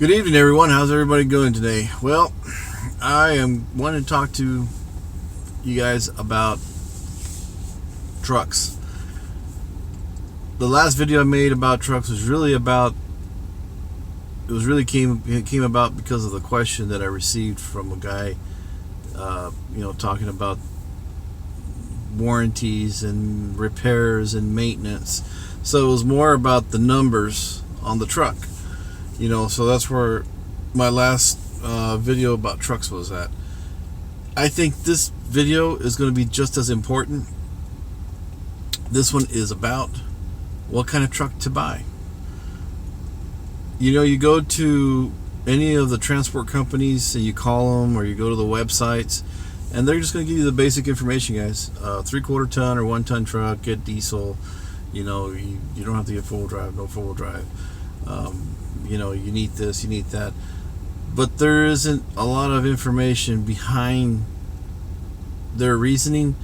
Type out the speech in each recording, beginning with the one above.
Good evening, everyone. How's everybody going today? Well, I am wanting to talk to you guys about trucks. The last video I made about trucks was really about, it came about because of the question that I received from a guy, talking about warranties and repairs and maintenance. So it was more about the numbers on the truck. So that's where my last video about trucks was at. I think this video is going to be just as important. This one is about what kind of truck to buy. You go to any of the transport companies and you call them, or you go to the websites, and they're just going to give you the basic information, guys. 3/4 ton or 1 ton truck, get diesel. You don't have to get four-wheel drive, no four-wheel drive. You need this, you need that. But there isn't a lot of information behind their reasoning.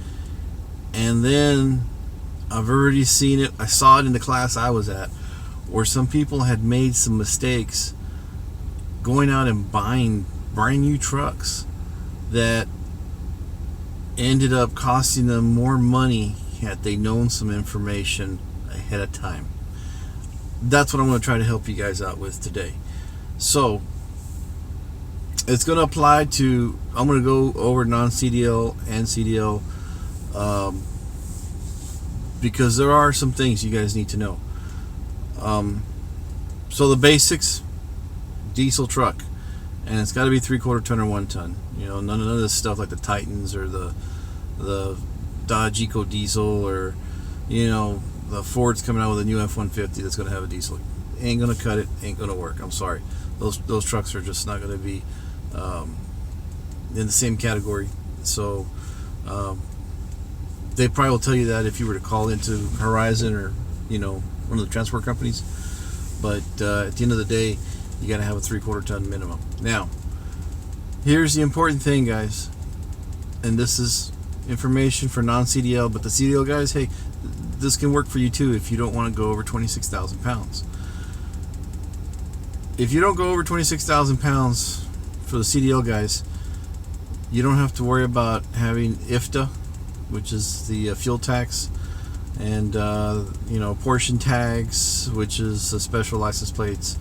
And then I've already seen it. I saw it in the class I was at, where some people had made some mistakes going out and buying brand new trucks that ended up costing them more money had they known some information ahead of time. That's what I'm going to try to help you guys out with today. So it's going to apply to, I'm going to go over non CDL and CDL, because there are some things you guys need to know. So the basics: diesel truck, and it's got to be 3/4 ton or 1 ton. None of this stuff like the Titans or the Dodge Eco Diesel, or the Ford's coming out with a new F-150 that's going to have a diesel. Ain't going to cut it, ain't going to work. I'm sorry. Those trucks are just not going to be in the same category. So they probably will tell you that if you were to call into Horizon or one of the transport companies. But at the end of the day, you got to have a 3/4 ton minimum. Now, here's the important thing, guys, and this is information for non-CDL, but the CDL guys, hey, this can work for you too if you don't want to go over 26,000 pounds. If you don't go over 26,000 pounds for the CDL guys, you don't have to worry about having IFTA, which is the fuel tax, and portion tags, which is the special license plates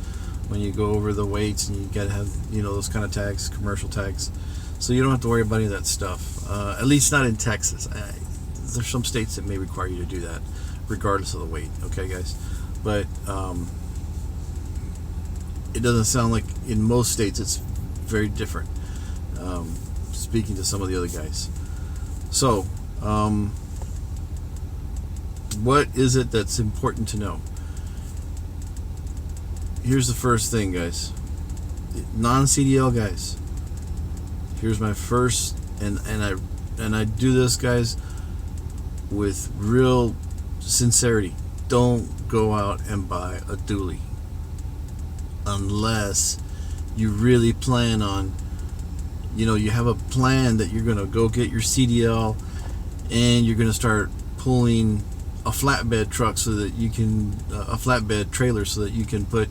when you go over the weights, and you got to have those kind of tags, commercial tags. So you don't have to worry about any of that stuff, at least not in Texas. There's some states that may require you to do that regardless of the weight. Okay, guys? But it doesn't sound like in most states it's very different, speaking to some of the other guys. So what is it that's important to know? Here's the first thing, guys. Non-CDL guys, here's my first, and I do this, guys, with real sincerity. Don't go out and buy a dually unless you really plan on, you have a plan that you're going to go get your CDL and you're going to start pulling a flatbed truck so that you can, a flatbed trailer so that you can put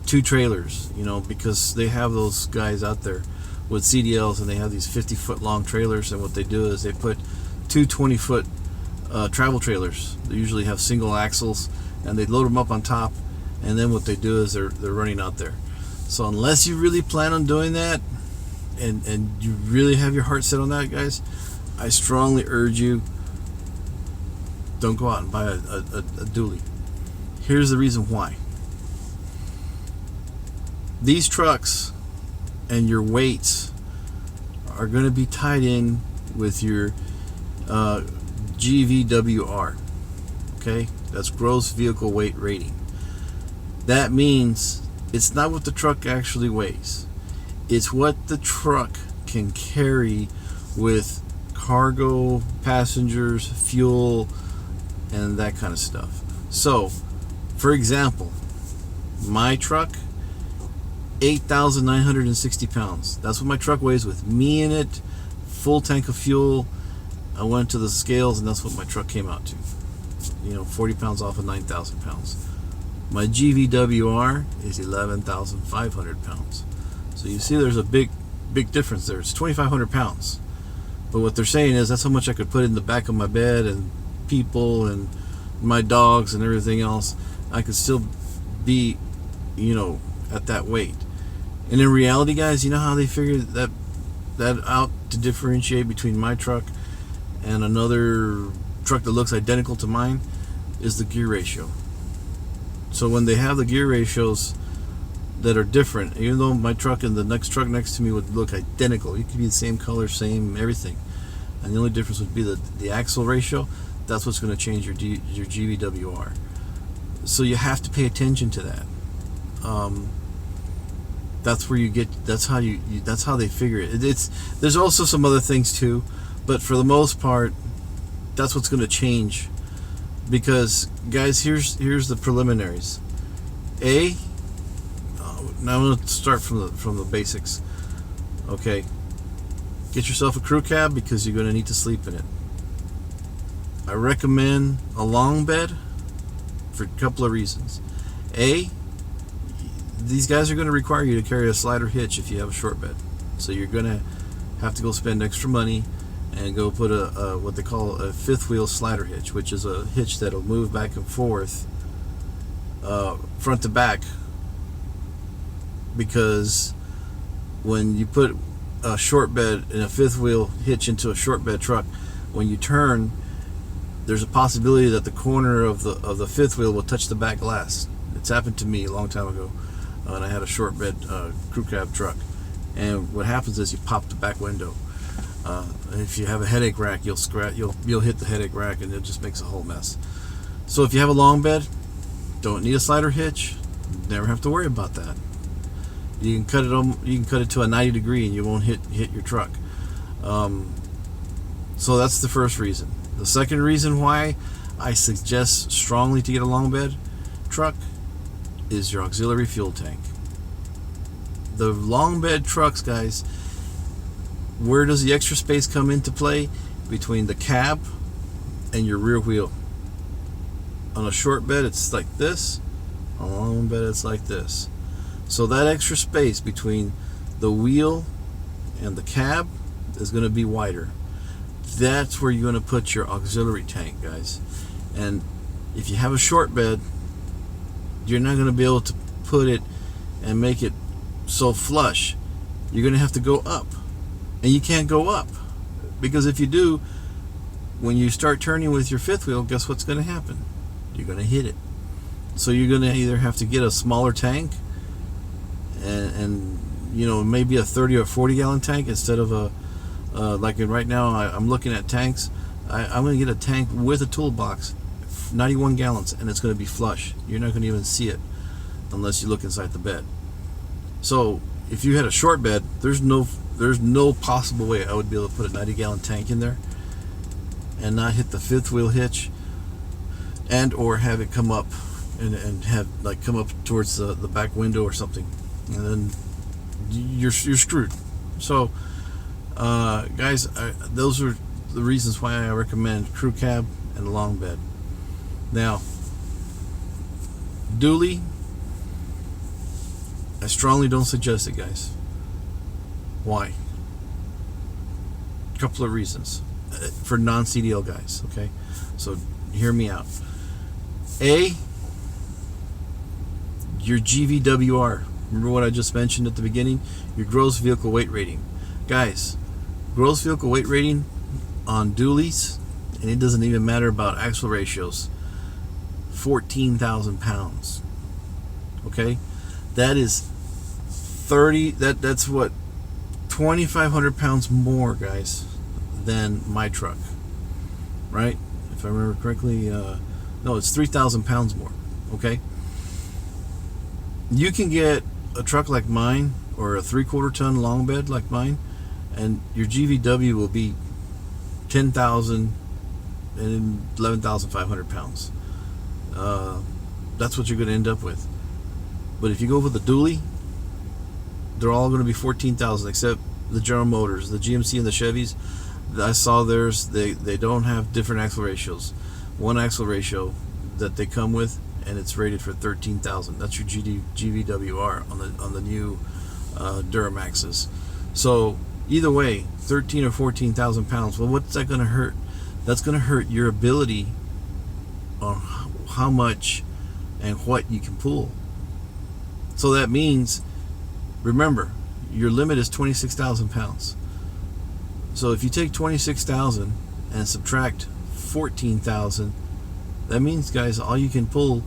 2 trailers, because they have those guys out there with CDLs, and they have these 50-foot long trailers, and what they do is they put 2 20-foot travel trailers. They usually have single axles, and they load them up on top, and then what they do is they're running out there. So unless you really plan on doing that, and you really have your heart set on that, guys, I strongly urge you, don't go out and buy a dually. Here's the reason why. These trucks and your weights are going to be tied in with your GVWR. Okay, that's gross vehicle weight rating. That means it's not what the truck actually weighs, it's what the truck can carry with cargo, passengers, fuel, and that kind of stuff. So for example, my truck, 8,960 pounds. That's what my truck weighs with me in it, full tank of fuel. I went to the scales, and that's what my truck came out to. 40 pounds off of 9,000 pounds. My GVWR is 11,500 pounds. So you see there's a big difference there. It's 2,500 pounds. But what they're saying is that's how much I could put in the back of my bed, and people and my dogs and everything else. I could still be, at that weight. And in reality, guys, you know how they figured that out to differentiate between my truck and another truck that looks identical to mine is the gear ratio. So when they have the gear ratios that are different, even though my truck and the next truck next to me would look identical, you could be the same color, same everything, and the only difference would be the axle ratio. That's what's going to change your GVWR. So you have to pay attention to that. That's where you get. That's how that's how they figure it. There's also some other things too, but for the most part, that's what's going to change. Because guys, here's the preliminaries. Now I'm going to start from the basics. Okay, get yourself a crew cab because you're going to need to sleep in it. I recommend a long bed for a couple of reasons. These guys are going to require you to carry a slider hitch if you have a short bed. So you're going to have to go spend extra money and go put a what they call a fifth wheel slider hitch, which is a hitch that'll move back and forth front to back. Because when you put a short bed and a fifth wheel hitch into a short bed truck, when you turn, there's a possibility that the corner of the fifth wheel will touch the back glass. It's happened to me a long time ago, and I had a short bed crew cab truck. And what happens is you pop the back window. If you have a headache rack, you'll hit the headache rack, and it just makes a whole mess. So if you have a long bed, don't need a slider hitch. Never have to worry about that. You can cut it to a 90 degree, and you won't hit your truck. So that's the first reason. The second reason why I suggest strongly to get a long bed truck is your auxiliary fuel tank. The long bed trucks, guys, where does the extra space come into play? Between the cab and your rear wheel. On a short bed, it's like this. On a long bed, it's like this. So that extra space between the wheel and the cab is going to be wider. That's where you're going to put your auxiliary tank, guys. And if you have a short bed, you're not going to be able to put it and make it so flush. You're going to have to go up. And you can't go up, because if you do, when you start turning with your fifth wheel, guess what's going to happen? You're going to hit it. So you're going to either have to get a smaller tank and maybe a 30 or 40 gallon tank instead of a like right now I'm looking at tanks. I'm going to get a tank with a toolbox, 91 gallons, and it's going to be flush. You're not going to even see it unless you look inside the bed. So if you had a short bed, there's no possible way I would be able to put a 90 gallon tank in there and not hit the fifth wheel hitch, and or have it come up and have come up towards the back window or something, and then you're screwed. So guys, those are the reasons why I recommend crew cab and a long bed. Now, dually, I strongly don't suggest it, guys. Why? A couple of reasons for non CDL guys. Okay, so hear me out. Your GVWR. Remember what I just mentioned at the beginning? Your gross vehicle weight rating, guys. Gross vehicle weight rating on dualies, and it doesn't even matter about axle ratios. 14,000 pounds. Okay, that is 30. That's what 2,500 pounds more, guys, than my truck. Right? If I remember correctly, no, it's 3,000 pounds more. Okay. You can get a truck like mine or a 3/4 ton long bed like mine, and your GVW will be 10,000 and 11,500 pounds. That's what you're going to end up with. But if you go with the dually, they're all going to be 14,000, except the General Motors, the GMC and the Chevys. I saw theirs. They don't have different axle ratios. One axle ratio that they come with and it's rated for 13,000. That's your GVWR on the new Duramaxes. So either way, 13 or 14,000 pounds. Well, what's that going to hurt? That's going to hurt your ability on how much and what you can pull. So that means, remember, your limit is 26,000 pounds. So if you take 26,000 and subtract 14,000, that means, guys, all you can pull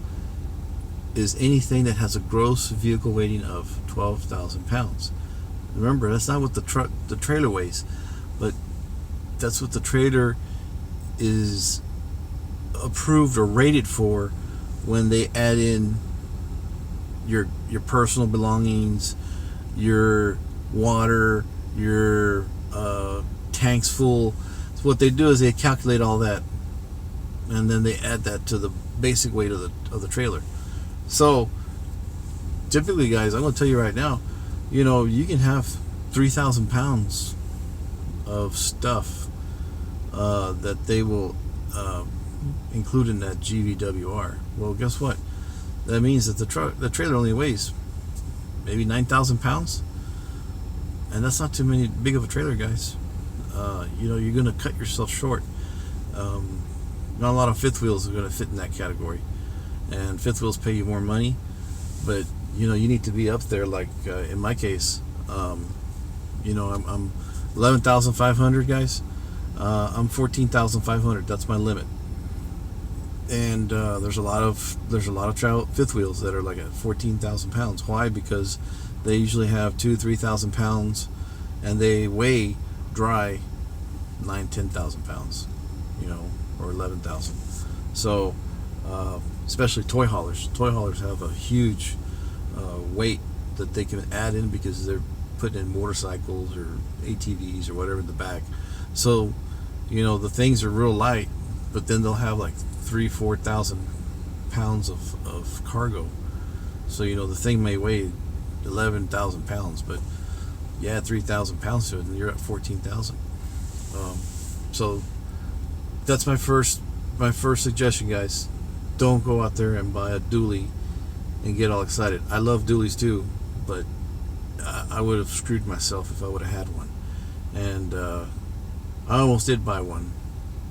is anything that has a gross vehicle weighting of 12,000 pounds. Remember, that's not what the trailer weighs, but that's what the trailer is approved or rated for when they add in your personal belongings, your water, your tanks full. So what they do is they calculate all that, and then they add that to the basic weight of the trailer. So typically, guys, I'm going to tell you right now, you can have 3,000 pounds of stuff that they will include in that GVWR. Well, guess what? That means that the trailer only weighs maybe 9,000 pounds, and that's not too big of a trailer, guys. You're going to cut yourself short. Not a lot of fifth wheels are going to fit in that category, and fifth wheels pay you more money, but you need to be up there. Like in my case, I'm 11,500, guys. I'm 14,500. That's my limit. And there's a lot of fifth wheels that are like at 14,000 pounds. Why? Because they usually have 2,000-3,000 pounds, and they weigh dry 9,000-10,000 pounds, or 11,000. So especially toy haulers. Toy haulers have a huge weight that they can add in because they're putting in motorcycles or ATVs or whatever in the back. So the things are real light, but then they'll have like 3,000-4,000 pounds of cargo. So the thing may weigh 11,000 pounds, but you add 3,000 pounds to it and you're at 14,000. So that's my first suggestion, guys. Don't go out there and buy a dually and get all excited. I love dualies too, but I would have screwed myself if I would have had one. And I almost did buy one.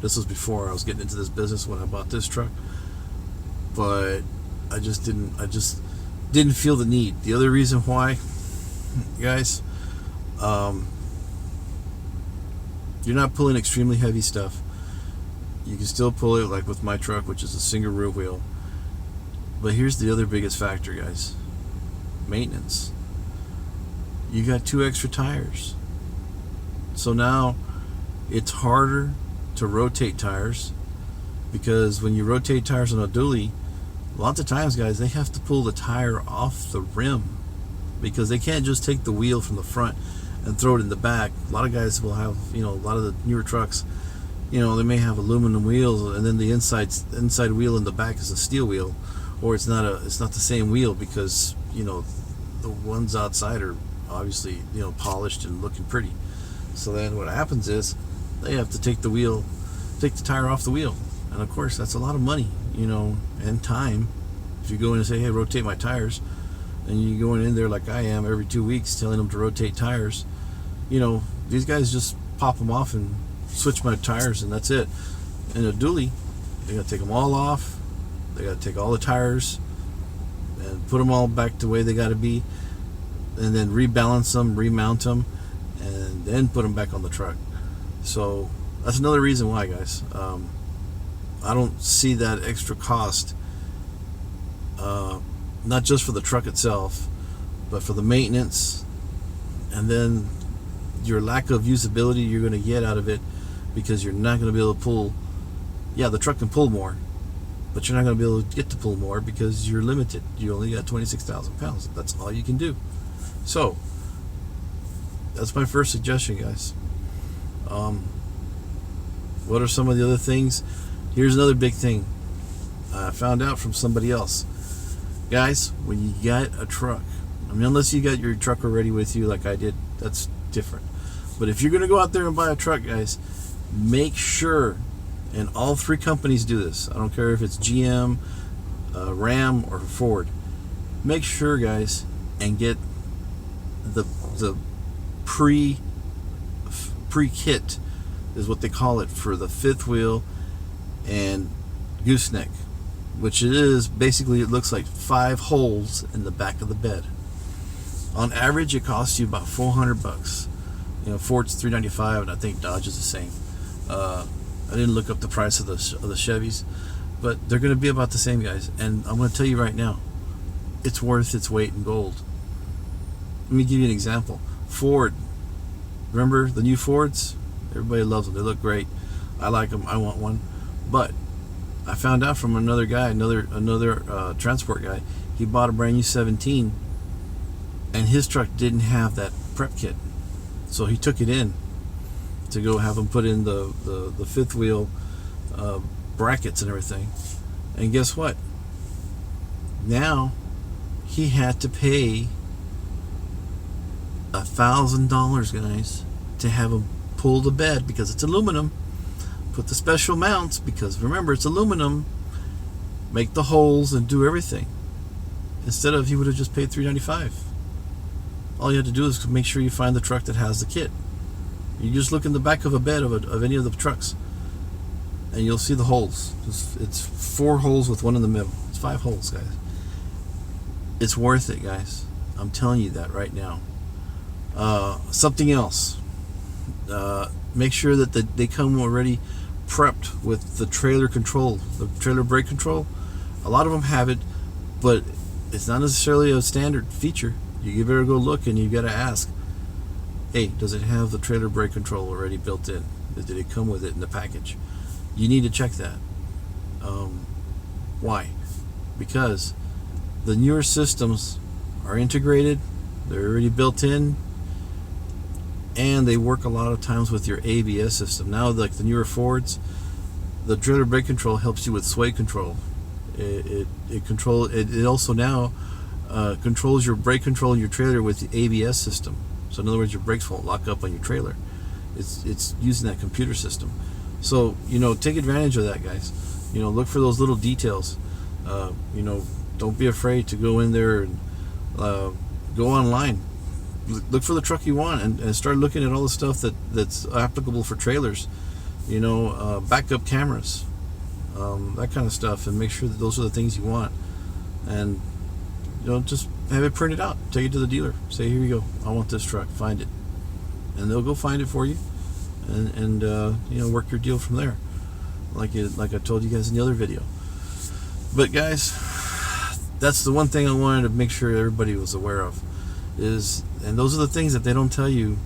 This was before I was getting into this business when I bought this truck, but I just didn't feel the need. The other reason why, guys, you're not pulling extremely heavy stuff. You can still pull it like with my truck, which is a single rear wheel. But here's the other biggest factor, guys. Maintenance. You got 2 extra tires. So now it's harder to rotate tires, because when you rotate tires on a dually, lots of times, guys, they have to pull the tire off the rim because they can't just take the wheel from the front and throw it in the back. A lot of guys will have, a lot of the newer trucks, they may have aluminum wheels, and then the inside wheel in the back is a steel wheel, or it's not the same wheel because the ones outside are obviously polished and looking pretty. So then what happens is they have to take the tire off the wheel, and of course that's a lot of money, and time. If you go in and say, hey, rotate my tires, and you go in there like I am every 2 weeks telling them to rotate tires, these guys just pop them off and switch my tires, and that's it. In a dually, they got to take them all off. They got to take all the tires and put them all back the way they got to be, and then rebalance them, remount them, and then put them back on the truck. So that's another reason why, guys. I don't see that extra cost, not just for the truck itself, but for the maintenance, and then your lack of usability you're going to get out of it, because you're not going to be able to pull. Yeah, the truck can pull more, but you're not going to be able to get to pull more because you're limited. You only got 26,000 pounds. That's all you can do. So that's my first suggestion, guys. What are some of the other things? Here's another big thing I found out from somebody else. Guys, when you get a truck, unless you got your truck already with you like I did, that's different. But if you're going to go out there and buy a truck, guys, make sure, and all 3 companies do this. I don't care if it's GM, Ram or Ford, make sure, guys, and get the pre-kit is what they call it for the fifth wheel and gooseneck, which it is basically, it looks like 5 holes in the back of the bed. On average, it costs you about $400. Ford's $395, and I think Dodge is the same. I didn't look up the price of the Chevys, but they're going to be about the same, guys. And I'm going to tell you right now, it's worth its weight in gold. Let me give you an example. Ford, remember the new Fords? Everybody loves them. They look great. I like them. I want one. But I found out from another guy, another transport guy, he bought a brand new 17, and his truck didn't have that prep kit. So he took it in to go have them put in the fifth wheel brackets and everything. And guess what? Now he had to pay $1,000, guys, to have them pull the bed, because it's aluminum. Put the special mounts, because remember, it's aluminum. Make the holes and do everything. Instead of, he would have just paid $395. All you have to do is make sure you find the truck that has the kit. You just look in the back of a bed of any of the trucks, and you'll see the holes. It's 4 holes with one in the middle. It's 5 holes, guys. It's worth it, guys. I'm telling you that right now. Something else. Make sure that they come already prepped with the trailer control, the trailer brake control. A lot of them have it, but it's not necessarily a standard feature. You better go look, and you got to ask, hey, does it have the trailer brake control already built in? Did it come with it in the package? You need to check that. Why? Because the newer systems are integrated, they're already built in, and they work a lot of times with your ABS system. Now, like the newer Fords, the trailer brake control helps you with sway control. It also now controls your brake control in your trailer with the ABS system. So in other words, your brakes won't lock up on your trailer. It's using that computer system. So take advantage of that, guys. Look for those little details. Don't be afraid to go in there and go online. Look for the truck you want, and start looking at all the stuff that's applicable for trailers. Backup cameras, that kind of stuff, and make sure that those are the things you want. And just have it printed out. Take it to the dealer. Say, here you go. I want this truck. Find it, and they'll go find it for you, and work your deal from there. Like I told you guys in the other video. But guys, that's the one thing I wanted to make sure everybody was aware of. And those are the things that they don't tell you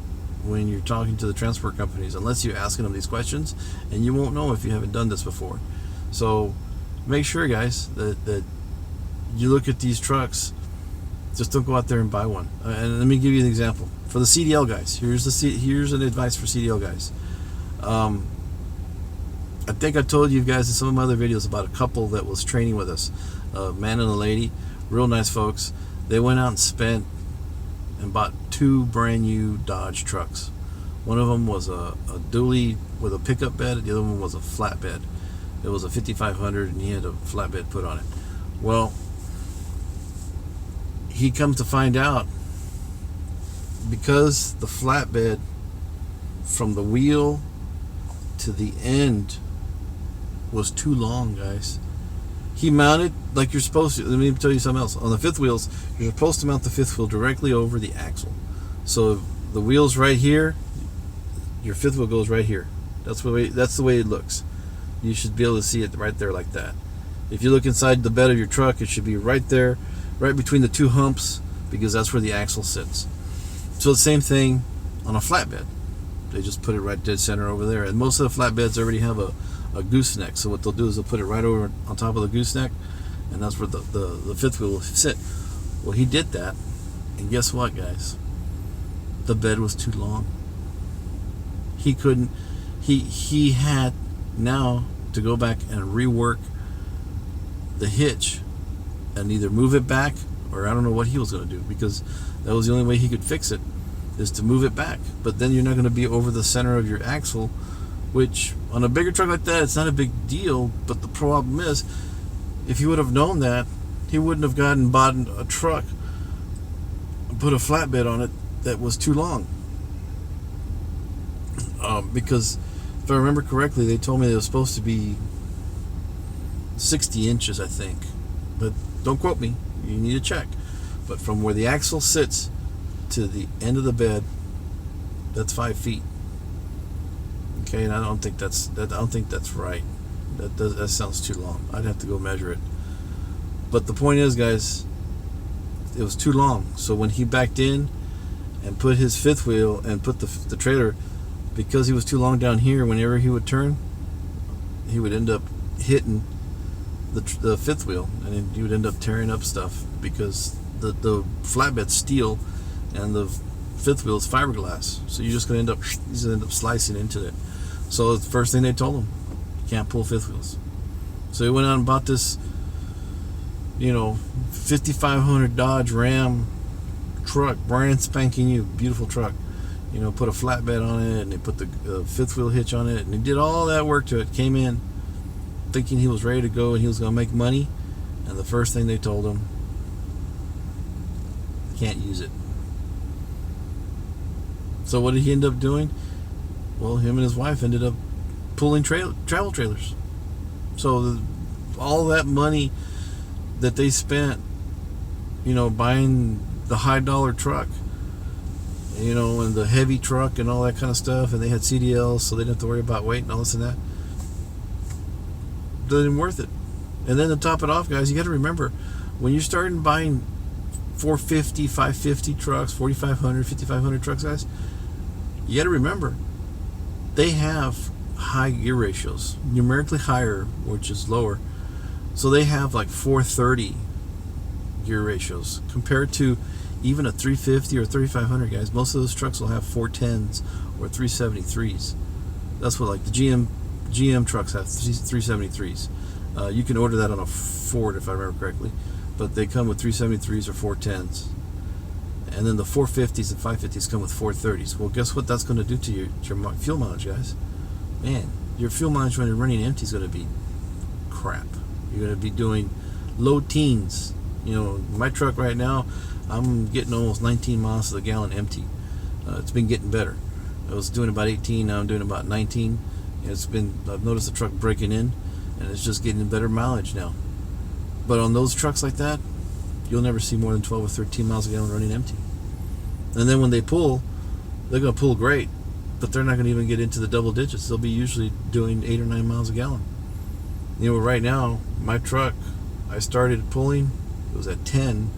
when you're talking to the transport companies, unless you're asking them these questions, and you won't know if you haven't done this before. So make sure, guys, that you look at these trucks. Just don't go out there and buy one. And let me give you an example for the CDL guys. Here's an advice for CDL guys. I think I told you guys in some of my other videos about a couple that was training with us, a man and a lady, real nice folks. They went out and spent and bought 2 brand new Dodge trucks. One of them was a dually with a pickup bed, the other one was a flatbed. It was a 5500, and he had a flatbed put on it. Well, he comes to find out, because the flatbed from the wheel to the end was too long, guys. He mounted like you're supposed to. Let me tell you something else. On the fifth wheels, you're supposed to mount the fifth wheel directly over the axle. So the wheel's right here, your fifth wheel goes right here. That's the way it looks. You should be able to see it right there like that. If you look inside the bed of your truck, it should be right there, right between the 2 humps, because that's where the axle sits. So the same thing on a flatbed. They just put it right dead center over there. And most of the flatbeds already have a gooseneck. So what they'll do is they'll put it right over on top of the gooseneck, and that's where the fifth wheel will sit. Well, he did that, and guess what, guys? The bed was too long. He couldn't. He had now to go back and rework the hitch and either move it back, or I don't know what he was going to do, because that was the only way he could fix it, is to move it back. But then you're not going to be over the center of your axle, which on a bigger truck like that, it's not a big deal. But the problem is, If he would have known that, he wouldn't have bought a truck, put a flatbed on it that was too long. Because if I remember correctly, they told me it was supposed to be 60 inches, I think. But don't quote me. You need to check. But from where the axle sits to the end of the bed, that's 5 feet. Okay, and I don't think that's right. That sounds too long. I'd have to go measure it. But the point is, guys, it was too long. So when he backed in and put his fifth wheel and put the trailer, because he was too long down here, whenever he would turn, he would end up hitting the fifth wheel, and he would end up tearing up stuff, because the flatbed's steel and the fifth wheel is fiberglass. So you're just going to end up slicing into it. So the first thing they told him, you can't pull fifth wheels. So he went out and bought this, 5500 Dodge Ram truck, brand spanking new, beautiful truck. Put a flatbed on it, and they put the fifth wheel hitch on it, and he did all that work to it. Came in thinking he was ready to go and he was going to make money, and the first thing they told him, can't use it. So what did he end up doing? Well, him and his wife ended up pulling travel trailers. So all that money that they spent, buying the high dollar truck, and the heavy truck and all that kind of stuff, and they had CDLs, so they didn't have to worry about weight and all this and that. Wasn't worth it. And then to top it off, guys, you got to remember, when you're starting buying 450, 550 trucks, 4,500, 5,500 trucks, guys, you got to remember, they have high gear ratios, numerically higher, which is lower. So they have like 430 gear ratios compared to even a 350 or 3,500, guys. Most of those trucks will have 410s or 373s. That's what, like, the GM trucks have 373s. You can order that on a Ford, if I remember correctly, but they come with 373s or 410s. And then the 450s and 550s come with 430s. Well, guess what that's going to do to your fuel mileage, guys? Man, your fuel mileage when you're running empty is going to be crap. You're going to be doing low teens. My truck right now, I'm getting almost 19 miles to the gallon empty. It's been getting better. I was doing about 18, now I'm doing about 19. I've noticed the truck breaking in, and it's just getting better mileage now. But on those trucks like that, you'll never see more than 12 or 13 miles a gallon running empty. And then when they pull, they're going to pull great, but they're not going to even get into the double digits. They'll be usually doing 8 or 9 miles a gallon. Right now, my truck, I started pulling, it was at 10.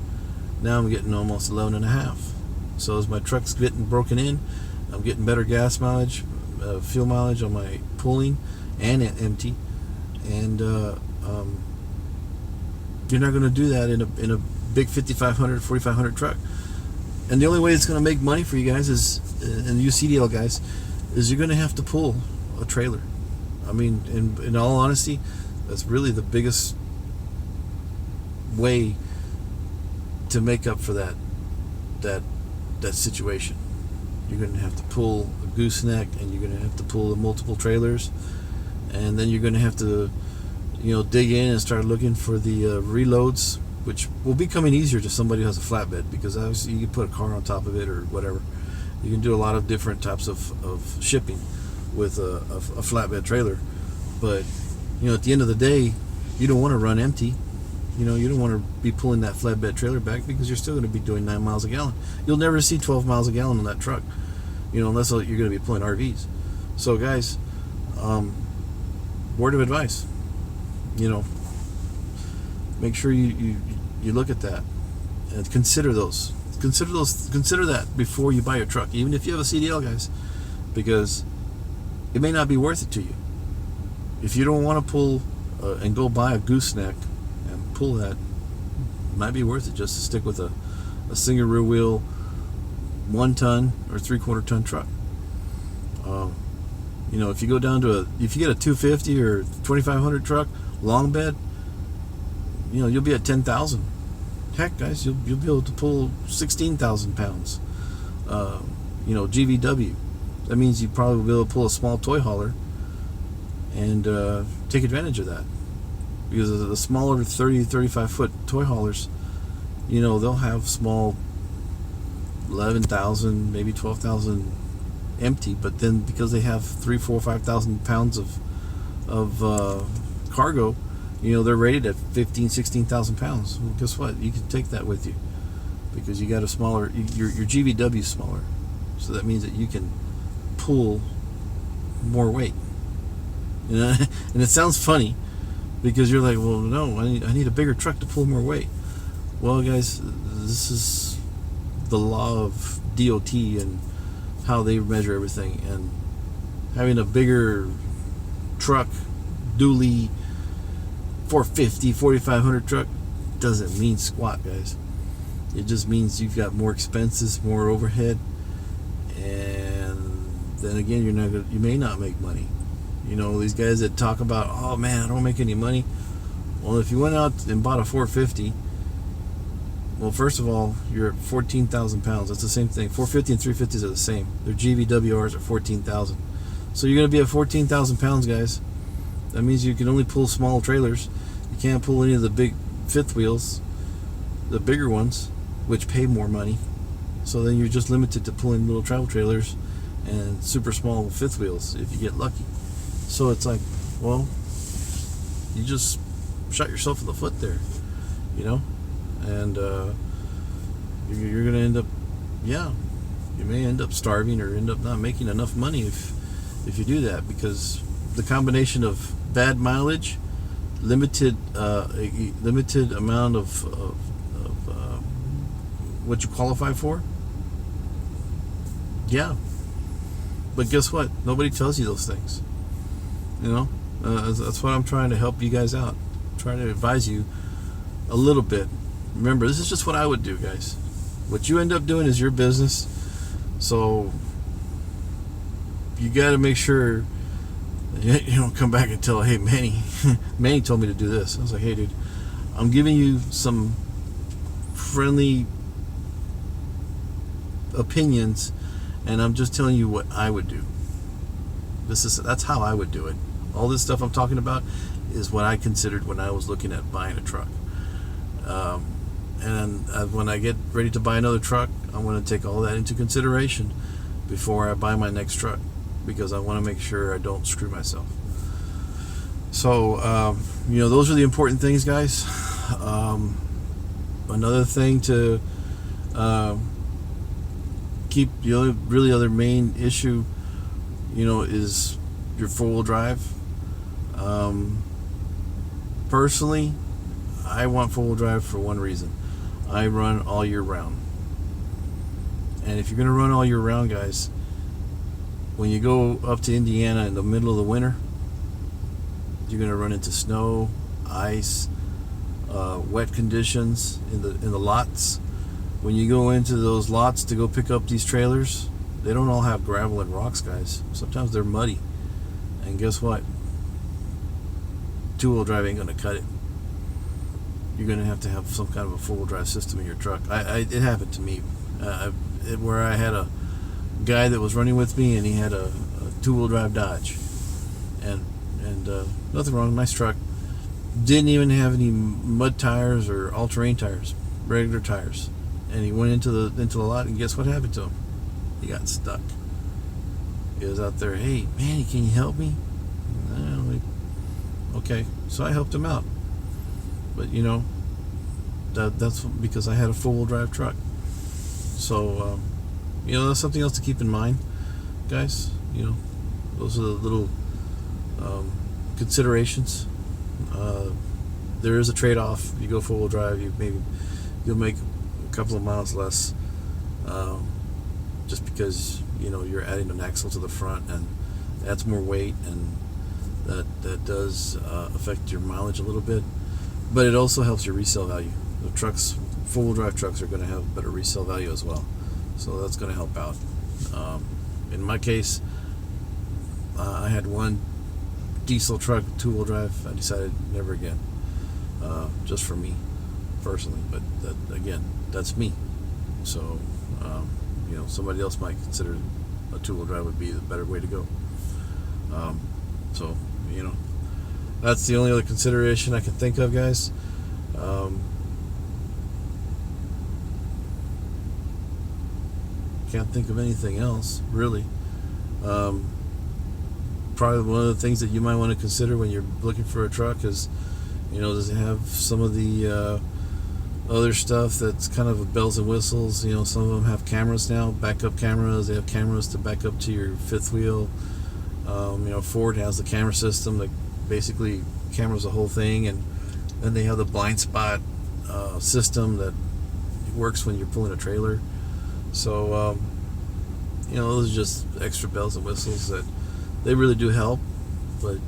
Now I'm getting almost 11 and a half. So as my truck's getting broken in, I'm getting better gas mileage, fuel mileage on my pulling and empty. And you're not going to do that in a big 5,500, 4,500 truck. And the only way it's going to make money for you guys is, and you CDL guys, is you're going to have to pull a trailer. I mean, in all honesty, that's really the biggest way to make up for that situation. You're going to have to pull a gooseneck, and you're going to have to pull the multiple trailers, and then you're going to have to dig in and start looking for the reloads, which will be coming easier to somebody who has a flatbed, because obviously you can put a car on top of it or whatever. You can do a lot of different types of shipping with a flatbed trailer. But at the end of the day, you don't want to run empty. You don't want to be pulling that flatbed trailer back, because you're still going to be doing 9 miles a gallon. You'll never see 12 miles a gallon on that truck, unless you're going to be pulling RVs. So guys, word of advice, make sure you look at that and consider that before you buy your truck, even if you have a CDL, guys, because it may not be worth it to you. If you don't want to pull and go buy a gooseneck and pull that, it might be worth it just to stick with a single rear wheel 1 ton or 3/4 ton truck. If you go down to if you get a 250 or 2,500 truck long bed, you'll be at 10,000. Heck, guys, you'll be able to pull 16,000 pounds. GVW. That means you probably will be able to pull a small toy hauler and take advantage of that. because the smaller 30, 35 foot toy haulers, you know, they'll have small 11,000, maybe 12,000 empty, but then because they have 3, 4, 5,000 pounds of cargo, you know, they're rated at 15, 16,000 pounds. Well, guess what? You can take that with you because you got a smaller, your GVW is smaller, so that means that you can pull more weight. You know? And it sounds funny because you're like, well, no, I need a bigger truck to pull more weight. Well, guys, this is the law of DOT and how they measure everything, and having a bigger truck, dually 450, 4,500 truck doesn't mean squat, guys. It just means you've got more expenses, more overhead, and then again, you may not make money. You know, these guys that talk about, oh man, I don't make any money. Well, if you went out and bought a 450, well, first of all, you're at 14,000 pounds. That's the same thing. 450 and 350s are the same. Their GVWRs are 14,000. So you're going to be at 14,000 pounds, guys. That means you can only pull small trailers. You can't pull any of the big fifth wheels, the bigger ones, which pay more money. So then you're just limited to pulling little travel trailers and super small fifth wheels if you get lucky. So it's like, well, you just shot yourself in the foot there, you know? And you're going to end up, yeah, you may end up starving or end up not making enough money if you do that, because the combination of bad mileage, limited amount of what you qualify for, yeah. But guess what? Nobody tells you those things. You know, that's what I'm trying to help you guys out. I'm trying to advise you a little bit. Remember, this is just what I would do, guys. What you end up doing is your business. So you got to make sure you don't come back and tell, hey, Manny told me to do this. I was like, hey, dude, I'm giving you some friendly opinions, and I'm just telling you what I would do. That's how I would do it. All this stuff I'm talking about is what I considered when I was looking at buying a truck. And when I get ready to buy another truck, I'm going to take all that into consideration before I buy my next truck, because I want to make sure I don't screw myself. So, you know, those are the important things, guys. Another thing to keep, the other main issue, you know, is your four-wheel drive. Personally, I want four-wheel drive for one reason. I run all year round. And if you're going to run all year round, guys, when you go up to Indiana in the middle of the winter, you're going to run into snow, ice, wet conditions in the lots. When you go into those lots to go pick up these trailers, they don't all have gravel and rocks, guys. Sometimes they're muddy. And guess what? Two-wheel drive ain't going to cut it. You're going to have some kind of a four-wheel drive system in your truck. It happened to me, where I had a guy that was running with me, and he had a two-wheel drive Dodge, and nothing wrong, nice truck. Didn't even have any mud tires or all-terrain tires, regular tires. And he went into the lot, and guess what happened to him? He got stuck. He was out there, hey, Manny, can you help me? Okay, so I helped him out. But you know, that's because I had a four-wheel drive truck. So you know, that's something else to keep in mind, guys. You know, those are the little considerations. There is a trade-off. You go four-wheel drive, you'll make a couple of miles less, just because, you know, you're adding an axle to the front, and adds more weight, and that does affect your mileage a little bit. But it also helps your resale value. The trucks, four-wheel drive trucks, are going to have better resale value as well. So that's going to help out. In my case, I had one diesel truck, two-wheel drive. I decided never again, just for me personally. But again, that's me. So you know, somebody else might consider a two-wheel drive would be the better way to go. So you know, That's the only other consideration I can think of, guys. Can't think of anything else, really. Probably one of the things that you might want to consider when you're looking for a truck is, does it have some of the other stuff that's kind of bells and whistles? Some of them have cameras now, backup cameras. They have cameras to back up to your fifth wheel. Ford has the camera system that basically cameras the whole thing, and then they have the blind spot system that works when you're pulling a trailer. So those are just extra bells and whistles that they really do help, but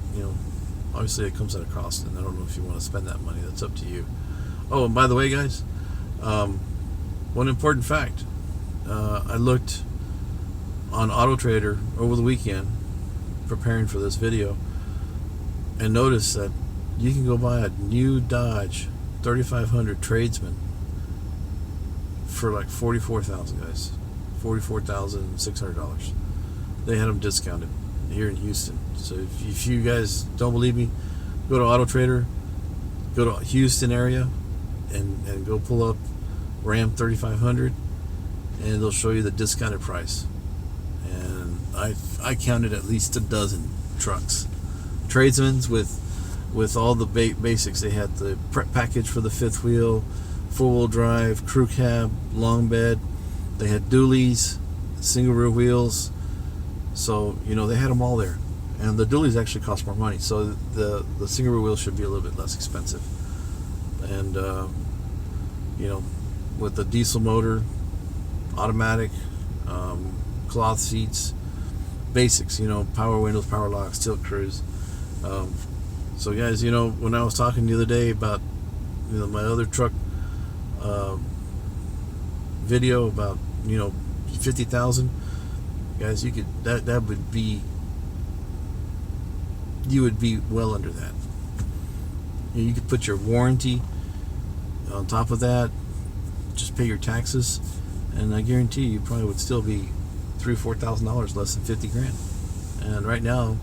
obviously it comes at a cost, and I don't know if you want to spend that money. That's up to you. Oh, and by the way, guys, one important fact, I looked on Auto Trader over the weekend preparing for this video, and noticed that you can go buy a new Dodge 3500 Tradesman for like $44,000, guys. $44,600. They had them discounted here in Houston. So if you guys don't believe me, go to Auto Trader, go to Houston area, and go pull up Ram 3500, and they'll show you the discounted price. And I counted at least a dozen trucks, tradesmen's with all the basics. They had the prep package for the fifth wheel, four-wheel drive, crew cab, long bed. They had dualies, single rear wheels. So they had them all there, and the dualies actually cost more money. So the single rear wheels should be a little bit less expensive. And with the diesel motor, automatic, cloth seats, basics. Power windows, power locks, tilt cruise. So guys, when I was talking the other day about my other truck video about 50,000, guys, you could that would be, you would be well under that. You could put your warranty on top of that, just pay your taxes, and I guarantee you probably would still be $3,000-$4,000 less than 50 grand. And right now,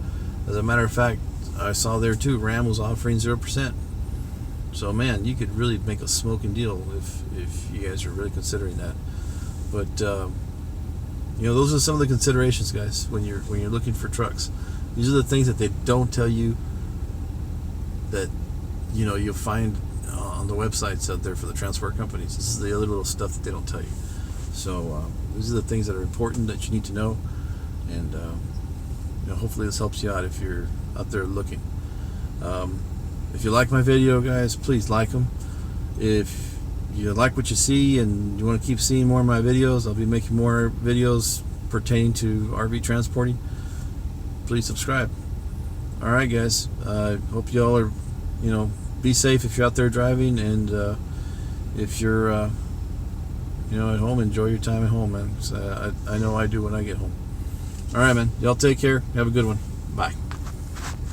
as a matter of fact, I saw there too, Ram was offering 0%. So man, you could really make a smoking deal if you guys are really considering that. But those are some of the considerations, guys, when you're looking for trucks. These are the things that they don't tell you, that you'll find on the websites out there for the transport companies. This is the other little stuff that they don't tell you. So these are the things that are important that you need to know, and hopefully this helps you out if you're out there looking. If you like my video, guys, please like them. If you like what you see and you want to keep seeing more of my videos, I'll be making more videos pertaining to RV transporting. Please subscribe. All right, guys, hope you all are be safe if you're out there driving, and if you're at home, enjoy your time at home, man. I know I do when I get home. All right, man, y'all take care, have a good one. Bye.